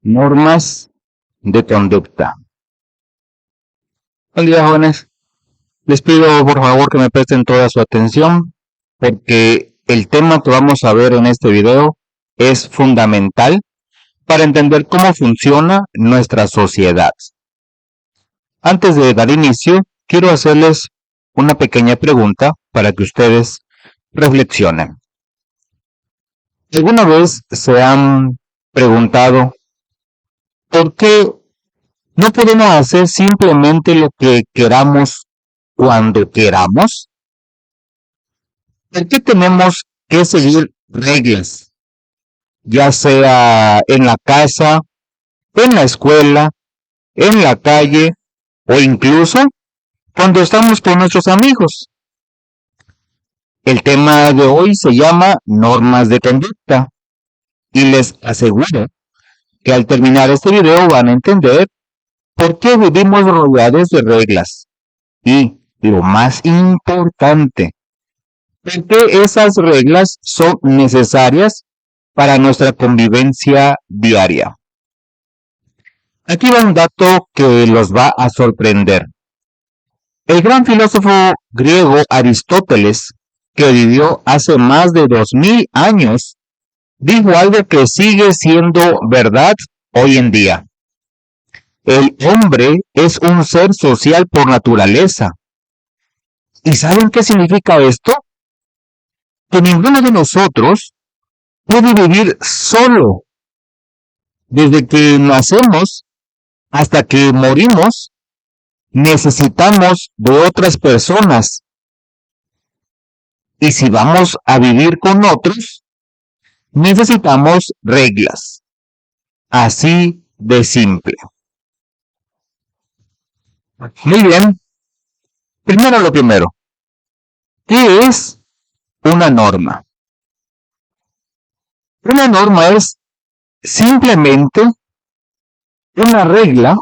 Normas de conducta. Buen día, jóvenes. Les pido por favor que me presten toda su atención porque el tema que vamos a ver en este video es fundamental para entender cómo funciona nuestra sociedad. Antes de dar inicio, quiero hacerles una pequeña pregunta para que ustedes reflexionen. ¿Alguna vez se han preguntado por qué no podemos hacer simplemente lo que queramos cuando queramos? ¿Por qué tenemos que seguir reglas? Ya sea en la casa, en la escuela, en la calle o incluso cuando estamos con nuestros amigos. El tema de hoy se llama normas de conducta y les aseguro que al terminar este video van a entender por qué vivimos rodeados de reglas y, lo más importante, por qué esas reglas son necesarias para nuestra convivencia diaria. Aquí va un dato que los va a sorprender. El gran filósofo griego Aristóteles, que vivió hace más de 2000 años, dijo algo que sigue siendo verdad hoy en día. El hombre es un ser social por naturaleza. ¿Y saben qué significa esto? Que ninguno de nosotros puede vivir solo. Desde que nacemos hasta que morimos, necesitamos de otras personas. Y si vamos a vivir con otros, necesitamos reglas. Así de simple. Muy bien. Primero lo primero. ¿Qué es una norma? Una norma es simplemente una regla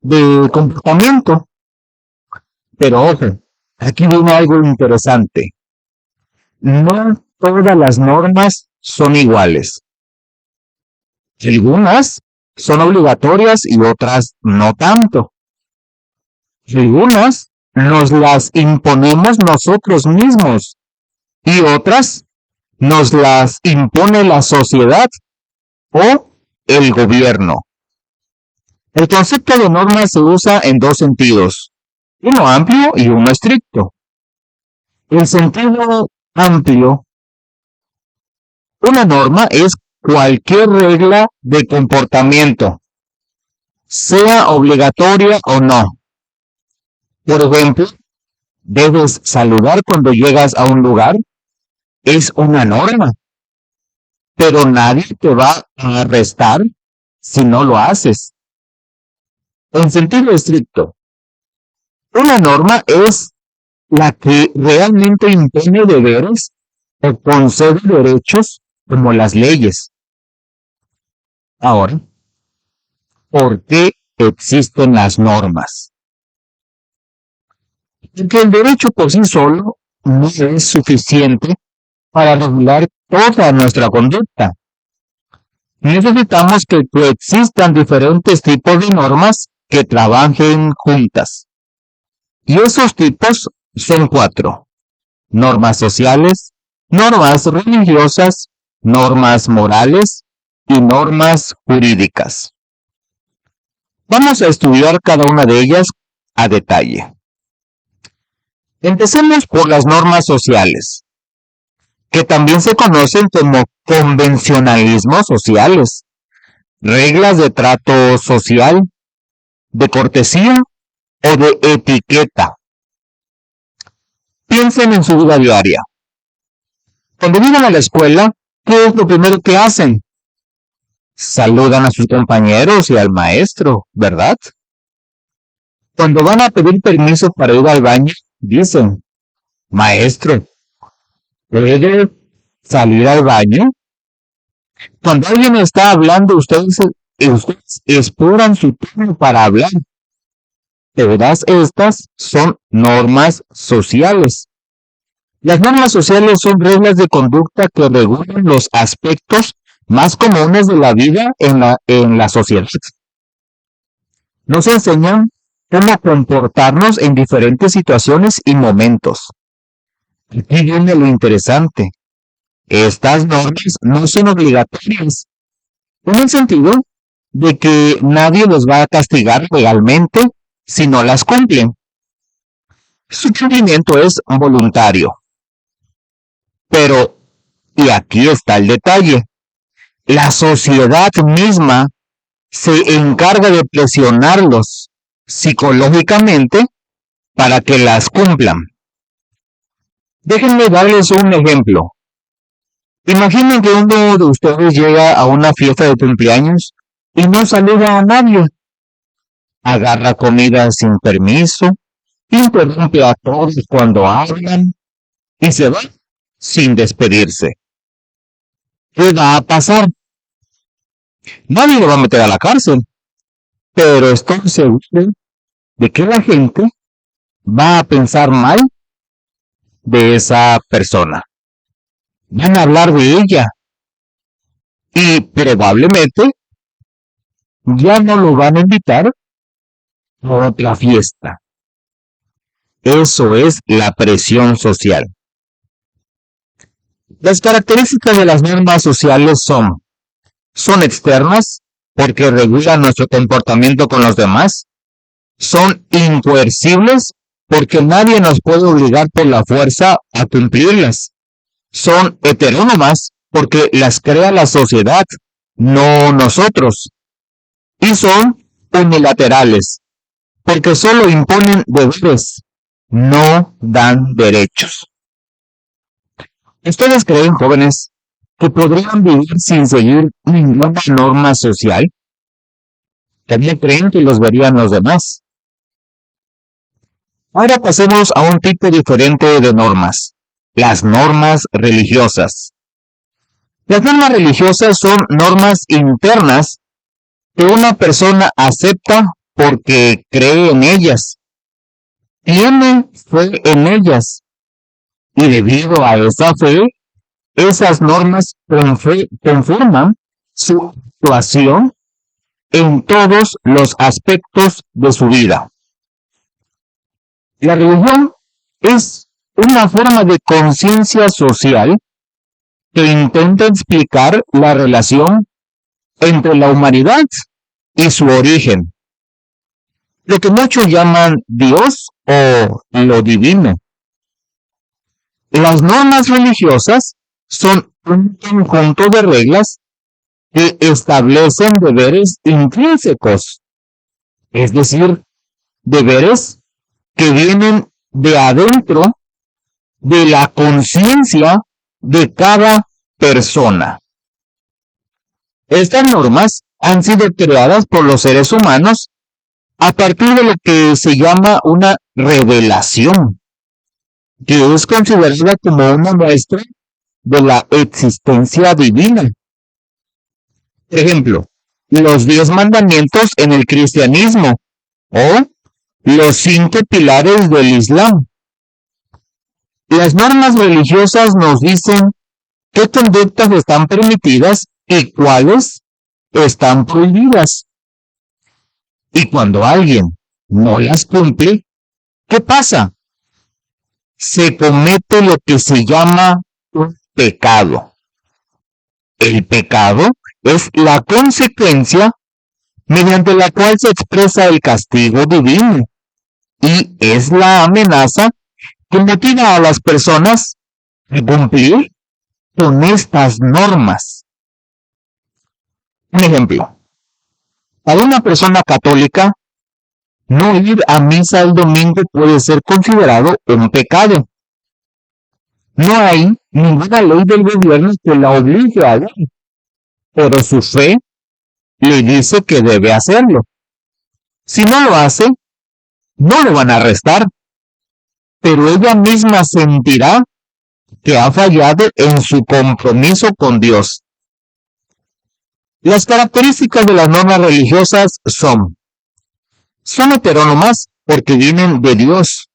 de comportamiento. Pero ojo, aquí viene algo interesante. No todas las normas son iguales. Algunas son obligatorias y otras no tanto. Algunas nos las imponemos nosotros mismos y otras nos las impone la sociedad o el gobierno. El concepto de norma se usa en dos sentidos, uno amplio y uno estricto. El sentido amplio, una norma es cualquier regla de comportamiento, sea obligatoria o no. Por ejemplo, debes saludar cuando llegas a un lugar, es una norma, pero nadie te va a arrestar si no lo haces. En sentido estricto, una norma es la que realmente impone deberes o concede derechos como las leyes. Ahora, ¿por qué existen las normas? Porque el derecho por sí solo no es suficiente para regular toda nuestra conducta. Necesitamos que coexistan diferentes tipos de normas que trabajen juntas. Y esos tipos son 4. Normas sociales, normas religiosas, normas morales y normas jurídicas. Vamos a estudiar cada una de ellas a detalle. Empecemos por las normas sociales, que también se conocen como convencionalismos sociales, reglas de trato social, de cortesía o de etiqueta. Piensen en su vida diaria. Cuando llegan a la escuela, ¿qué es lo primero que hacen? Saludan a sus compañeros y al maestro, ¿verdad? Cuando van a pedir permiso para ir al baño, dicen, maestro, ¿puede salir al baño? Cuando alguien está hablando, ustedes esperan su turno para hablar. Todas estas son normas sociales. Las normas sociales son reglas de conducta que regulan los aspectos más comunes de la vida en la sociedad. Nos enseñan cómo comportarnos en diferentes situaciones y momentos. Aquí viene lo interesante. Estas normas no son obligatorias, en el sentido de que nadie los va a castigar legalmente si no las cumplen. Su cumplimiento es voluntario. Pero, y aquí está el detalle, la sociedad misma se encarga de presionarlos psicológicamente para que las cumplan. Déjenme darles un ejemplo. Imaginen que uno de ustedes llega a una fiesta de cumpleaños y no saluda a nadie. Agarra comida sin permiso, interrumpe a todos cuando hablan y se va sin despedirse. ¿Qué va a pasar? Nadie lo va a meter a la cárcel, pero estoy seguro de que la gente va a pensar mal de esa persona. Van a hablar de ella y probablemente ya no lo van a invitar a otra fiesta. Eso es la presión social. Las características de las normas sociales son externas porque regulan nuestro comportamiento con los demás, son incoercibles porque nadie nos puede obligar por la fuerza a cumplirlas, son heterónomas porque las crea la sociedad, no nosotros, y son unilaterales porque solo imponen deberes, no dan derechos. ¿Ustedes creen, jóvenes, que podrían vivir sin seguir ninguna norma social? También creen que los verían los demás. Ahora pasemos a un tipo diferente de normas, las normas religiosas. Las normas religiosas son normas internas que una persona acepta porque cree en ellas, tiene fe en ellas, y debido a esa fe, esas normas conforman su actuación en todos los aspectos de su vida. La religión es una forma de conciencia social que intenta explicar la relación entre la humanidad y su origen, lo que muchos llaman Dios o lo divino. Las normas religiosas son un conjunto de reglas que establecen deberes intrínsecos, es decir, deberes que vienen de adentro de la conciencia de cada persona. Estas normas han sido creadas por los seres humanos a partir de lo que se llama una revelación, que es considerada como una muestra de la existencia divina. Por ejemplo, los 10 mandamientos en el cristianismo o los 5 pilares del Islam. Las normas religiosas nos dicen qué conductas están permitidas y cuáles están prohibidas. Y cuando alguien no las cumple, ¿qué pasa? Se comete lo que se llama un pecado. El pecado es la consecuencia mediante la cual se expresa el castigo divino y es la amenaza que motiva a las personas a cumplir con estas normas. Un ejemplo, para una persona católica, no ir a misa el domingo puede ser considerado un pecado. No hay ninguna ley del gobierno que la obligue a ir, pero su fe le dice que debe hacerlo. Si no lo hace, no le van a arrestar, pero ella misma sentirá que ha fallado en su compromiso con Dios. Las características de las normas religiosas son heterónomas porque vienen de Dios,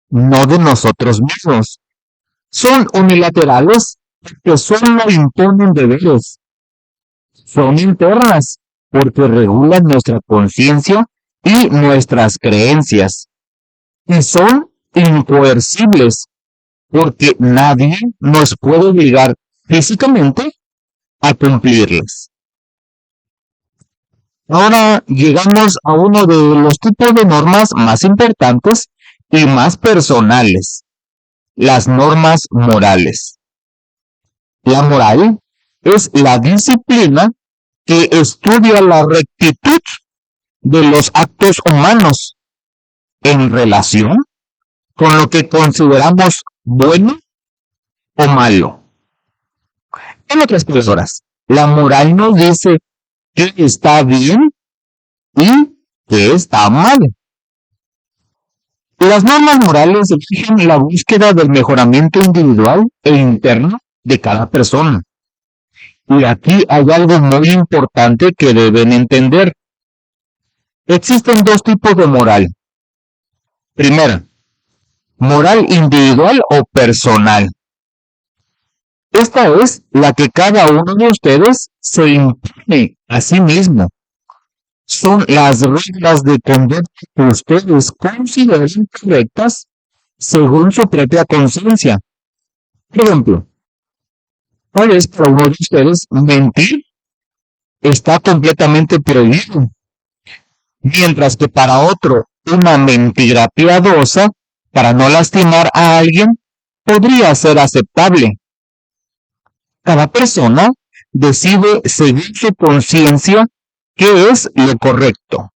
no de nosotros mismos. Son unilaterales porque solo imponen deberes, Son internas porque regulan nuestra conciencia y nuestras creencias. Y son incoercibles porque nadie nos puede obligar físicamente a cumplirlas. Ahora llegamos a uno de los tipos de normas más importantes y más personales, las normas morales. La moral es la disciplina que estudia la rectitud de los actos humanos en relación con lo que consideramos bueno o malo. En otras palabras, la moral nos dice qué está bien y qué está mal. Las normas morales exigen la búsqueda del mejoramiento individual e interno de cada persona. Y aquí hay algo muy importante que deben entender. Existen dos tipos de moral. Primera, moral individual o personal. Esta es la que cada uno de ustedes se impone a sí mismo. Son las reglas de conducta que ustedes consideran correctas según su propia conciencia. Por ejemplo, tal vez para uno de ustedes mentir está completamente prohibido, mientras que para otro una mentira piadosa para no lastimar a alguien podría ser aceptable. Cada persona decide seguir su conciencia qué es lo correcto.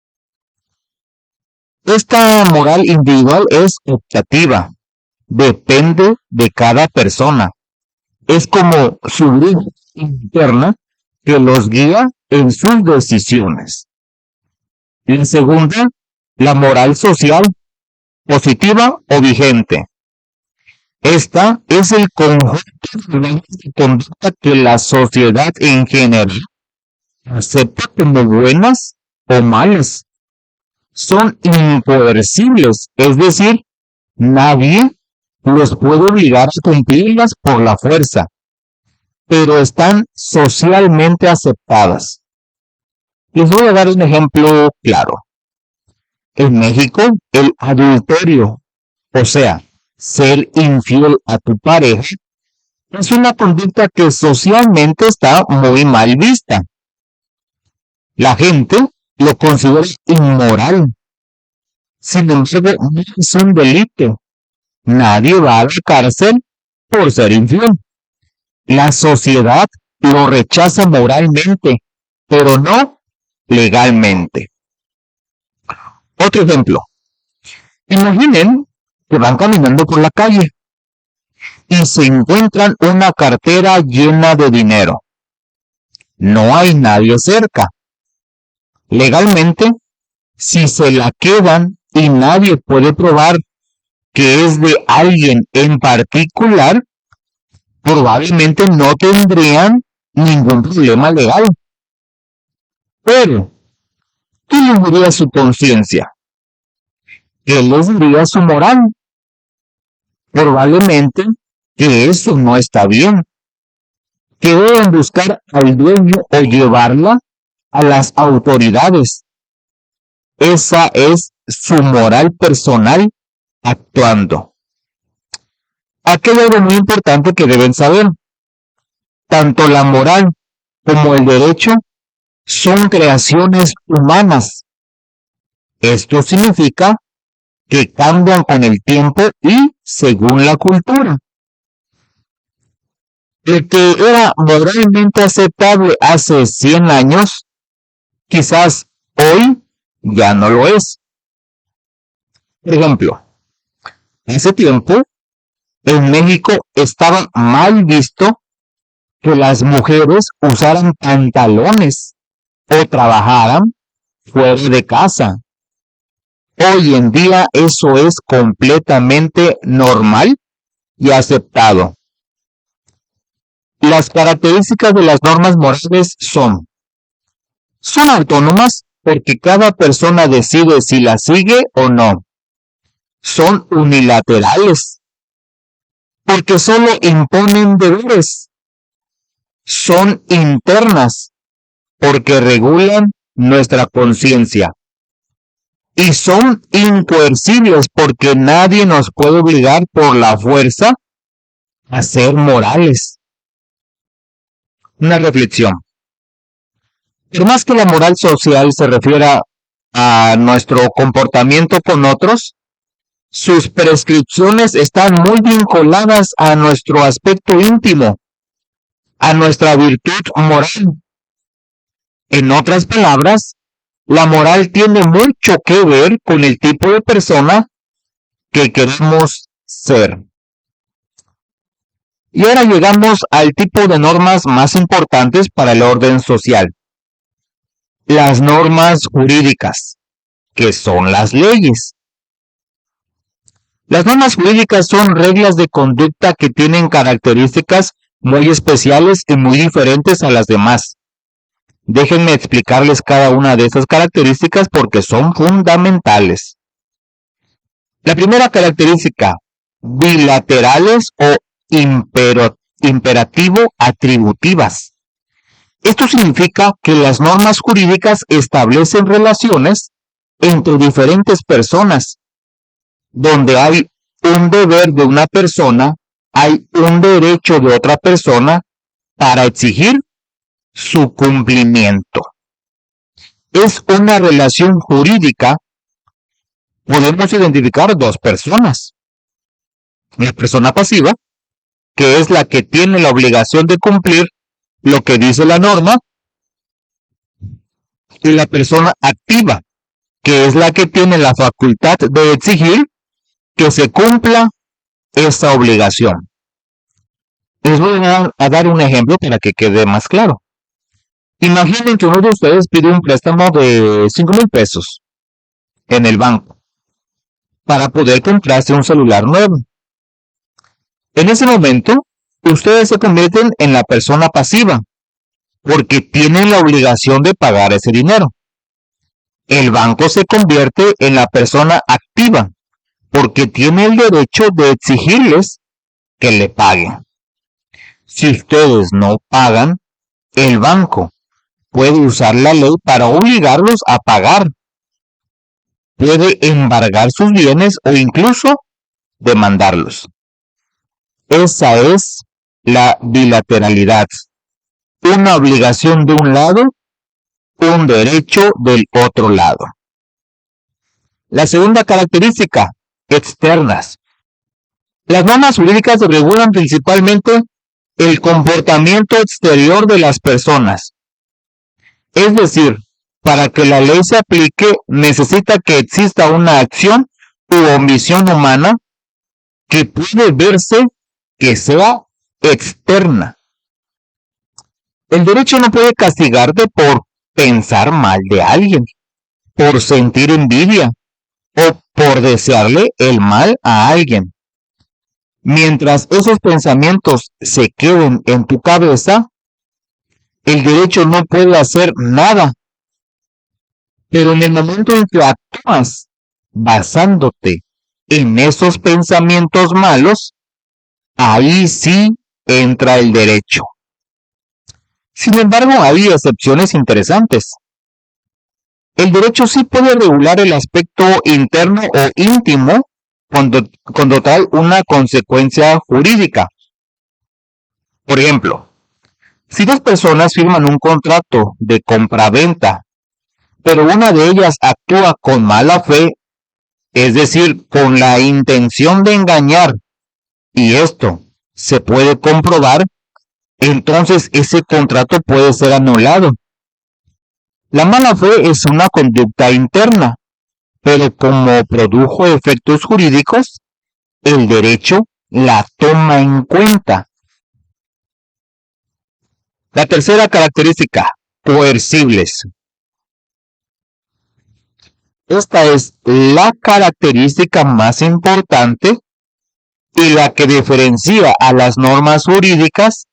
Esta moral individual es optativa, depende de cada persona. Es como su brújula interna que los guía en sus decisiones. La segunda, la moral social, positiva o vigente. Esta es el conjunto de reglas de conducta que la sociedad en general acepta como buenas o malas. Son incoercibles, es decir, nadie los puede obligar a cumplirlas por la fuerza, pero están socialmente aceptadas. Les voy a dar un ejemplo claro. En México, el adulterio, o sea, ser infiel a tu pareja, es una conducta que socialmente está muy mal vista. La gente lo considera inmoral. Sin embargo, no es un delito. Nadie va a la cárcel por ser infiel. La sociedad lo rechaza moralmente, pero no legalmente. Otro ejemplo. Imaginen que van caminando por la calle y se encuentran una cartera llena de dinero. No hay nadie cerca. Legalmente, si se la quedan y nadie puede probar que es de alguien en particular, probablemente no tendrían ningún problema legal. Pero, ¿qué les diría su conciencia? ¿Qué les diría su moral? Probablemente que eso no está bien, que deben buscar al dueño o llevarla a las autoridades. Esa es su moral personal actuando. Aquí hay algo muy importante que deben saber. Tanto la moral como el derecho son creaciones humanas. Esto significa que cambian con el tiempo y según la cultura. El que era moralmente aceptable hace 100 años, quizás hoy ya no lo es. Por ejemplo, hace tiempo, en México estaba mal visto que las mujeres usaran pantalones o trabajaran fuera de casa. Hoy en día eso es completamente normal y aceptado. Las características de las normas morales son autónomas porque cada persona decide si las sigue o no. Son unilaterales porque solo imponen deberes. Son internas porque regulan nuestra conciencia. Y son incoercibles porque nadie nos puede obligar por la fuerza a ser morales. Una reflexión. Por más que la moral social se refiera a nuestro comportamiento con otros, sus prescripciones están muy vinculadas a nuestro aspecto íntimo, a nuestra virtud moral. En otras palabras, la moral tiene mucho que ver con el tipo de persona que queremos ser. Y ahora llegamos al tipo de normas más importantes para el orden social. Las normas jurídicas, que son las leyes. Las normas jurídicas son reglas de conducta que tienen características muy especiales y muy diferentes a las demás. Déjenme explicarles cada una de esas características porque son fundamentales. La primera característica, bilaterales o imperativo atributivas. Esto significa que las normas jurídicas establecen relaciones entre diferentes personas. Donde hay un deber de una persona, hay un derecho de otra persona para exigir su cumplimiento. Es una relación jurídica. Podemos identificar dos personas. La persona pasiva, que es la que tiene la obligación de cumplir lo que dice la norma, y la persona activa, que es la que tiene la facultad de exigir que se cumpla esa obligación. Les voy a dar un ejemplo para que quede más claro. Imaginen que uno de ustedes pide un préstamo de 5,000 pesos en el banco para poder comprarse un celular nuevo. En ese momento, ustedes se convierten en la persona pasiva porque tienen la obligación de pagar ese dinero. El banco se convierte en la persona activa porque tiene el derecho de exigirles que le paguen. Si ustedes no pagan, el banco puede usar la ley para obligarlos a pagar. Puede embargar sus bienes o incluso demandarlos. Esa es la bilateralidad. Una obligación de un lado, un derecho del otro lado. La segunda característica, externas. Las normas jurídicas regulan principalmente el comportamiento exterior de las personas. Es decir, para que la ley se aplique, necesita que exista una acción u omisión humana que puede verse que sea externa. El derecho no puede castigarte por pensar mal de alguien, por sentir envidia o por desearle el mal a alguien. Mientras esos pensamientos se queden en tu cabeza, el derecho no puede hacer nada. Pero en el momento en que actúas basándote en esos pensamientos malos, ahí sí entra el derecho. Sin embargo, hay excepciones interesantes. El derecho sí puede regular el aspecto interno o íntimo cuando trae una consecuencia jurídica. Por ejemplo, si dos personas firman un contrato de compraventa, pero una de ellas actúa con mala fe, es decir, con la intención de engañar, y esto se puede comprobar, entonces ese contrato puede ser anulado. La mala fe es una conducta interna, pero como produjo efectos jurídicos, el derecho la toma en cuenta. La tercera característica, coercibles. Esta es la característica más importante y la que diferencia a las normas jurídicas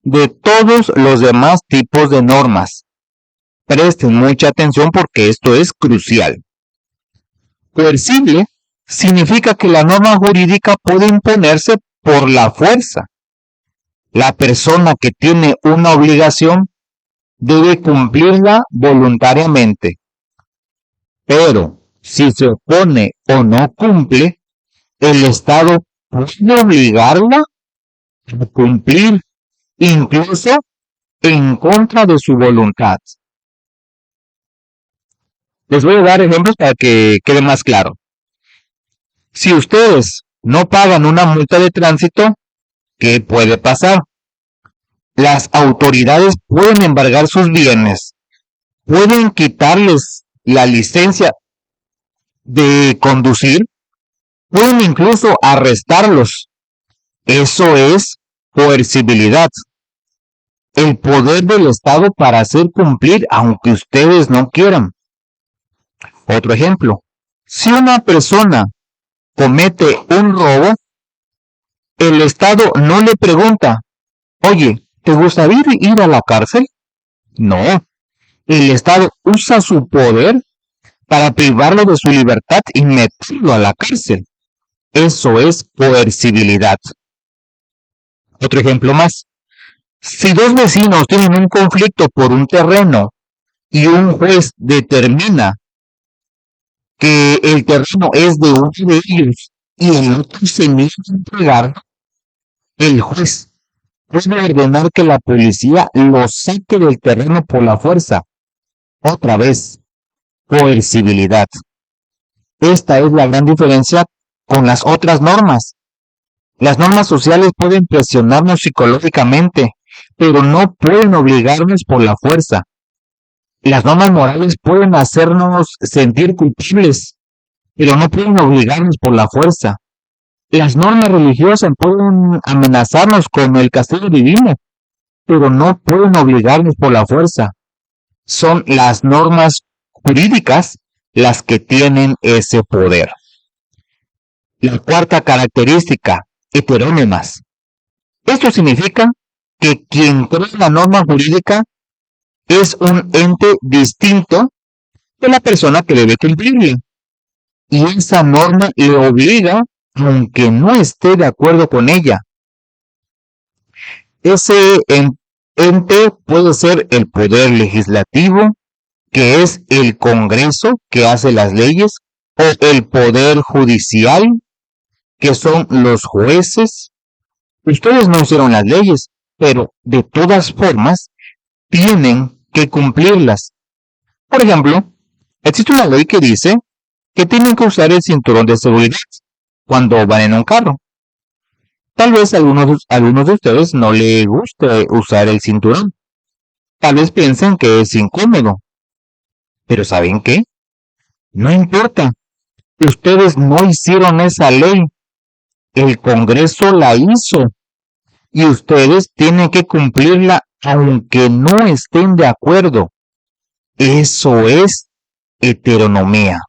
de todos los demás tipos de normas. Presten mucha atención porque esto es crucial. Coercible significa que la norma jurídica puede imponerse por la fuerza. La persona que tiene una obligación debe cumplirla voluntariamente. Pero si se opone o no cumple, el Estado puede obligarla a cumplir, incluso en contra de su voluntad. Les voy a dar ejemplos para que quede más claro. Si ustedes no pagan una multa de tránsito, ¿qué puede pasar? Las autoridades pueden embargar sus bienes, pueden quitarles la licencia de conducir, pueden incluso arrestarlos. Eso es coercibilidad. El poder del Estado para hacer cumplir aunque ustedes no quieran. Otro ejemplo. Si una persona comete un robo, el Estado no le pregunta, oye, ¿te gustaría ir a la cárcel? No. El Estado usa su poder para privarlo de su libertad y meterlo a la cárcel. Eso es coercibilidad. Otro ejemplo más. Si dos vecinos tienen un conflicto por un terreno y un juez determina que el terreno es de uno de ellos y el otro se niega a entregar, el juez puede ordenar que la policía lo saque del terreno por la fuerza. Otra vez, coercibilidad. Esta es la gran diferencia con las otras normas. Las normas sociales pueden presionarnos psicológicamente, pero no pueden obligarnos por la fuerza. Las normas morales pueden hacernos sentir culpables, pero no pueden obligarnos por la fuerza. Las normas religiosas pueden amenazarnos con el castigo divino, pero no pueden obligarnos por la fuerza. Son las normas jurídicas las que tienen ese poder. La cuarta característica, heterónimas. Esto significa que quien crea la norma jurídica es un ente distinto de la persona que debe cumplirla. Y esa norma le obliga, aunque no esté de acuerdo con ella. Ese ente puede ser el poder legislativo, que es el Congreso que hace las leyes, o el poder judicial, que son los jueces. Ustedes no hicieron las leyes, pero de todas formas tienen que cumplirlas. Por ejemplo, existe una ley que dice que tienen que usar el cinturón de seguridad cuando van en un carro. Tal vez a algunos de ustedes no les guste usar el cinturón. Tal vez piensen que es incómodo. Pero ¿saben qué? No importa. Ustedes no hicieron esa ley. El Congreso la hizo. Y ustedes tienen que cumplirla aunque no estén de acuerdo. Eso es heteronomía.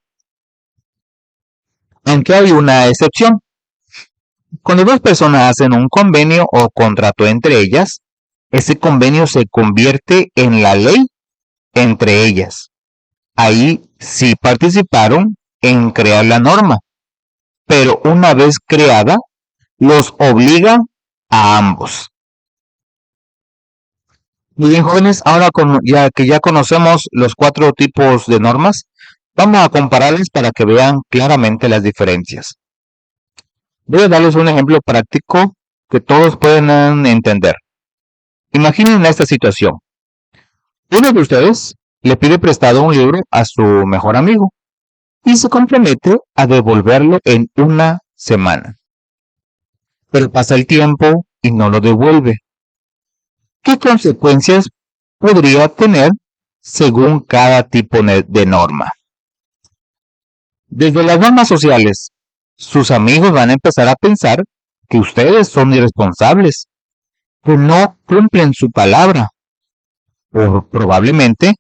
Aunque hay una excepción. Cuando dos personas hacen un convenio o contrato entre ellas, ese convenio se convierte en la ley entre ellas. Ahí sí participaron en crear la norma, pero una vez creada, los obliga a ambos. Muy bien, jóvenes, ahora ya que ya conocemos los 4 tipos de normas, vamos a compararlas para que vean claramente las diferencias. Voy a darles un ejemplo práctico que todos puedan entender. Imaginen esta situación. Uno de ustedes le pide prestado un libro a su mejor amigo y se compromete a devolverlo en una semana. Pero pasa el tiempo y no lo devuelve. ¿Qué consecuencias podría tener según cada tipo de norma? Desde las normas sociales, sus amigos van a empezar a pensar que ustedes son irresponsables, que no cumplen su palabra, o probablemente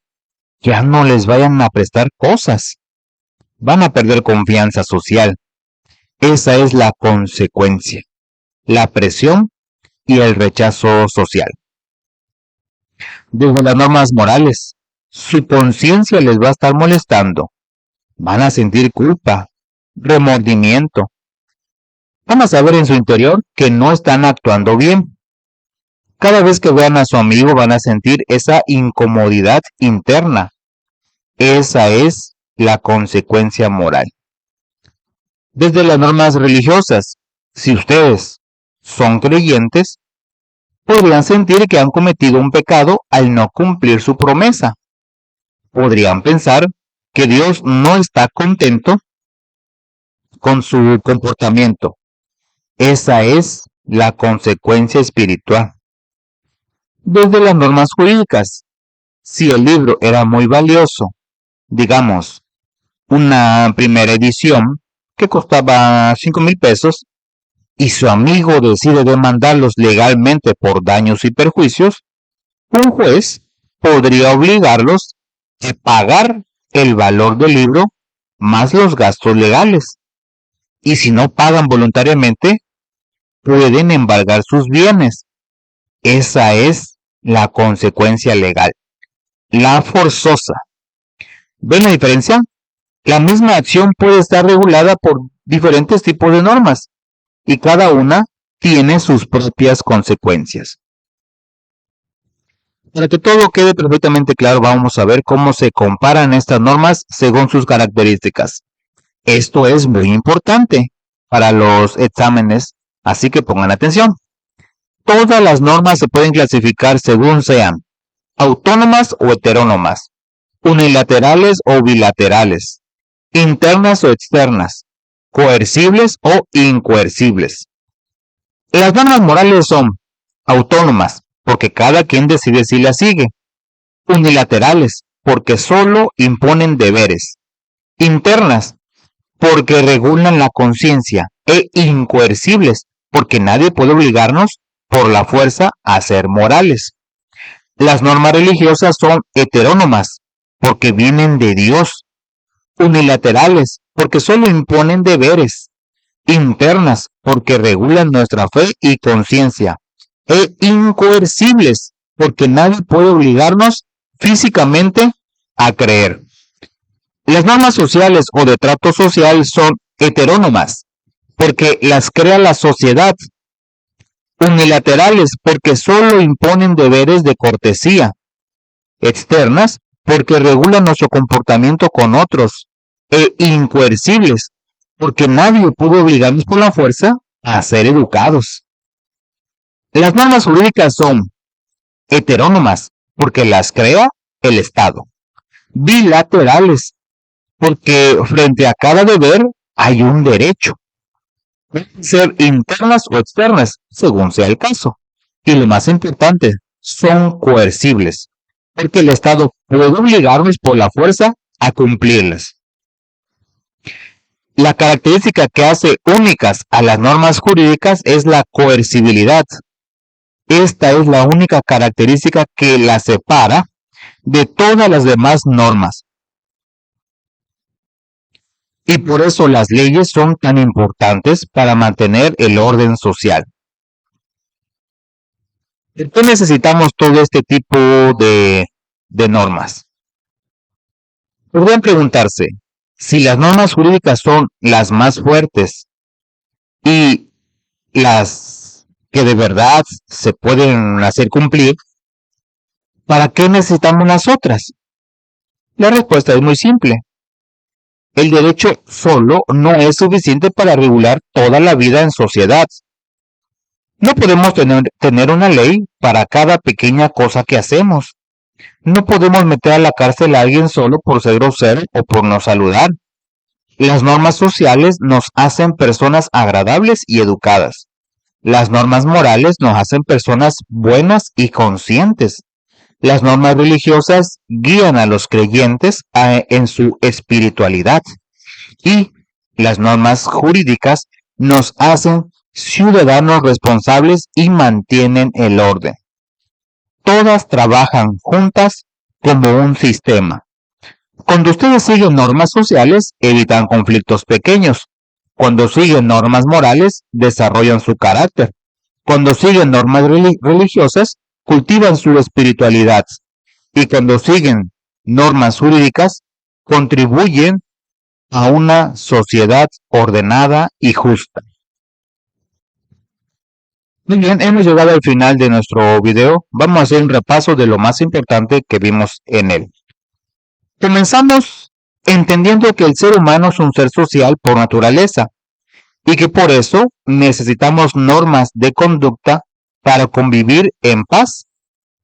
ya no les vayan a prestar cosas. Van a perder confianza social. Esa es la consecuencia, la presión y el rechazo social. Desde las normas morales, su conciencia les va a estar molestando. Van a sentir culpa, remordimiento. Van a saber en su interior que no están actuando bien. Cada vez que vean a su amigo van a sentir esa incomodidad interna. Esa es la consecuencia moral. Desde las normas religiosas, si ustedes son creyentes, podrían sentir que han cometido un pecado al no cumplir su promesa. Podrían pensar que Dios no está contento con su comportamiento. Esa es la consecuencia espiritual. Desde las normas jurídicas, si el libro era muy valioso, digamos, una primera edición que costaba 5,000 pesos, y su amigo decide demandarlos legalmente por daños y perjuicios, un juez podría obligarlos a pagar el valor del libro más los gastos legales. Y si no pagan voluntariamente, pueden embargar sus bienes. Esa es la consecuencia legal. La forzosa. ¿Ven la diferencia? La misma acción puede estar regulada por diferentes tipos de normas y cada una tiene sus propias consecuencias. Para que todo quede perfectamente claro, vamos a ver cómo se comparan estas normas según sus características. Esto es muy importante para los exámenes, así que pongan atención. Todas las normas se pueden clasificar según sean autónomas o heterónomas, unilaterales o bilaterales, internas o externas, coercibles o incoercibles. Las normas morales son autónomas, porque cada quien decide si las sigue, unilaterales, porque solo imponen deberes, internas, porque regulan la conciencia, e incoercibles, porque nadie puede obligarnos por la fuerza a ser morales. Las normas religiosas son heterónomas, porque vienen de Dios, unilaterales, porque solo imponen deberes, internas, porque regulan nuestra fe y conciencia, e incoercibles, porque nadie puede obligarnos físicamente a creer. Las normas sociales o de trato social son heterónomas, porque las crea la sociedad, unilaterales, porque solo imponen deberes de cortesía, externas, porque regulan nuestro comportamiento con otros, e incoercibles, porque nadie puede obligarnos por la fuerza a ser educados. Las normas jurídicas son heterónomas, porque las crea el Estado, bilaterales, porque frente a cada deber hay un derecho. Pueden ser internas o externas, según sea el caso. Y lo más importante, son coercibles, porque el Estado puede obligarnos por la fuerza a cumplirlas. La característica que hace únicas a las normas jurídicas es la coercibilidad. Esta es la única característica que las separa de todas las demás normas. Y por eso las leyes son tan importantes para mantener el orden social. ¿Por qué necesitamos todo este tipo de normas? Podrían preguntarse, si las normas jurídicas son las más fuertes y las que de verdad se pueden hacer cumplir, ¿para qué necesitamos las otras? La respuesta es muy simple. El derecho solo no es suficiente para regular toda la vida en sociedad. No podemos tener una ley para cada pequeña cosa que hacemos. No podemos meter a la cárcel a alguien solo por ser grosero o por no saludar. Las normas sociales nos hacen personas agradables y educadas. Las normas morales nos hacen personas buenas y conscientes. Las normas religiosas guían a los creyentes en su espiritualidad. Y las normas jurídicas nos hacen ciudadanos responsables y mantienen el orden. Todas trabajan juntas como un sistema. Cuando ustedes siguen normas sociales, evitan conflictos pequeños. Cuando siguen normas morales, desarrollan su carácter. Cuando siguen normas religiosas, cultivan su espiritualidad. Y cuando siguen normas jurídicas, contribuyen a una sociedad ordenada y justa. Muy bien, hemos llegado al final de nuestro video. Vamos a hacer un repaso de lo más importante que vimos en él. Comenzamos entendiendo que el ser humano es un ser social por naturaleza y que por eso necesitamos normas de conducta para convivir en paz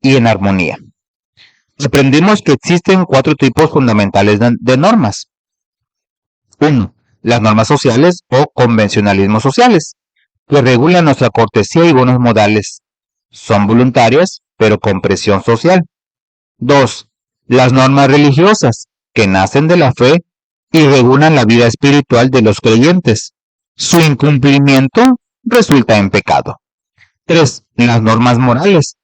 y en armonía. Aprendimos que existen 4 tipos fundamentales de normas. 1. Las normas sociales o convencionalismos sociales, que regulan nuestra cortesía y buenos modales. Son voluntarias, pero con presión social. 2. Las normas religiosas, que nacen de la fe y regulan la vida espiritual de los creyentes. Su incumplimiento resulta en pecado. 3. Las normas morales,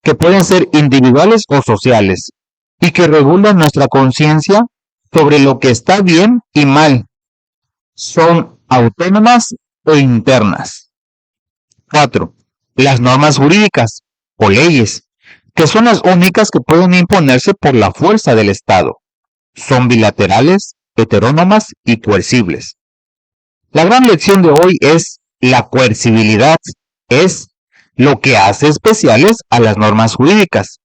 que pueden ser individuales o sociales, y que regulan nuestra conciencia sobre lo que está bien y mal. Son autónomas o internas. 4. Las normas jurídicas o leyes, que son las únicas que pueden imponerse por la fuerza del Estado. Son bilaterales, heterónomas y coercibles. La gran lección de hoy es la coercibilidad, es lo que hace especiales a las normas jurídicas.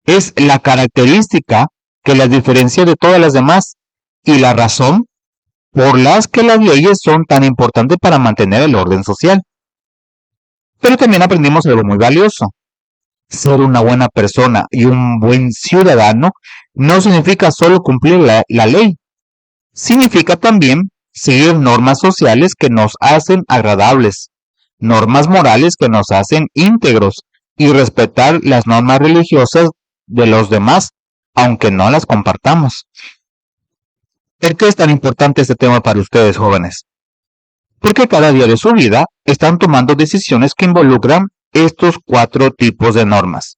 Es la característica que las diferencia de todas las demás y la razón por las que las leyes son tan importantes para mantener el orden social. Pero también aprendimos algo muy valioso. Ser una buena persona y un buen ciudadano no significa solo cumplir la ley. Significa también seguir normas sociales que nos hacen agradables, normas morales que nos hacen íntegros y respetar las normas religiosas de los demás, aunque no las compartamos. ¿Por qué es tan importante este tema para ustedes, jóvenes? Porque cada día de su vida están tomando decisiones que involucran estos 4 tipos de normas.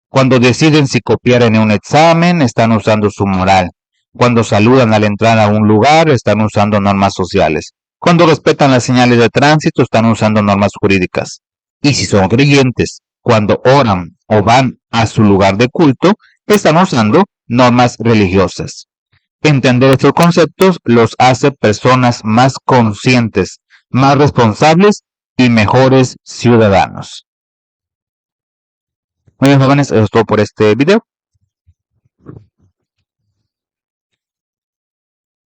Cuando deciden si copiar en un examen, están usando su moral. Cuando saludan al entrar a un lugar, están usando normas sociales. Cuando respetan las señales de tránsito, están usando normas jurídicas. Y si son creyentes, cuando oran o van a su lugar de culto, están usando normas religiosas. Entender estos conceptos los hace personas más conscientes, más responsables y mejores ciudadanos. Muy bien, jóvenes, eso es todo por este video.